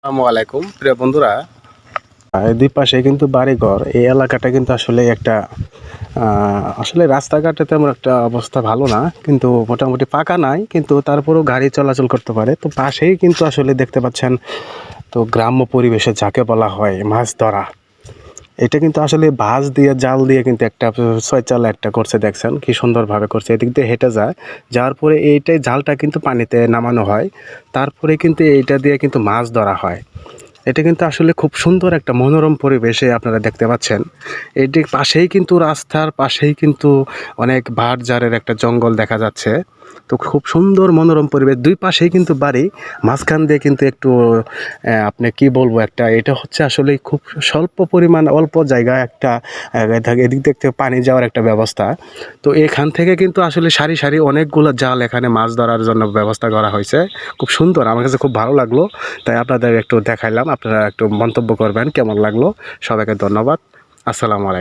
আসসালামু আলাইকুম প্রিয় বন্ধুরা। দুই পাশে কিন্তু বাড়িঘর। এই এলাকাটা কিন্তু আসলে একটা আসলে রাস্তাঘাটে তেমন একটা অবস্থা ভালো না, কিন্তু মোটামুটি পাকা নাই, কিন্তু তারপরেও গাড়ি চলাচল করতে পারে। তো পাশেই কিন্তু আসলে দেখতে পাচ্ছেন, তো গ্রাম্য পরিবেশে যাকে বলা হয় মাছ ধরা, এটা কিন্তু আসলে বাঁশ দিয়ে জাল দিয়ে কিন্তু একটা ছয়চালা একটা করছে, দেখছেন কি সুন্দরভাবে করছে। এদিক দিয়ে হেঁটে যায়, যাওয়ার পরে এইটাই জালটা কিন্তু পানিতে নামানো হয়, তারপরে কিন্তু এইটা দিয়ে কিন্তু মাছ ধরা হয়। এটা কিন্তু আসলে খুব সুন্দর একটা মনোরম পরিবেশে আপনারা দেখতে পাচ্ছেন। এটির পাশেই কিন্তু রাস্তার পাশেই কিন্তু অনেক বাঁশঝাড়ের একটা জঙ্গল দেখা যাচ্ছে। তো খুব সুন্দর মনোরম পরিবেশ, দুই পাশেই কিন্তু বাড়ি, মাঝখান দিয়ে কিন্তু একটু আপনি কি বলবো, একটা এটা হচ্ছে আসলে খুব স্বল্প পরিমাণ অল্প জায়গায় একটা এদিক দেখতে পানি যাওয়ার একটা ব্যবস্থা। তো এখান থেকে কিন্তু আসলে সারি সারি অনেকগুলো জাল এখানে মাছ ধরার জন্য ব্যবস্থা করা হয়েছে। খুব সুন্দর, আমার কাছে খুব ভালো লাগলো, তাই আপনাদের একটু দেখাইলাম। আপনারা একটু মন্তব্য করবেন কেমন লাগলো। সবাইকে ধন্যবাদ। আসসালামু আলাইকুম।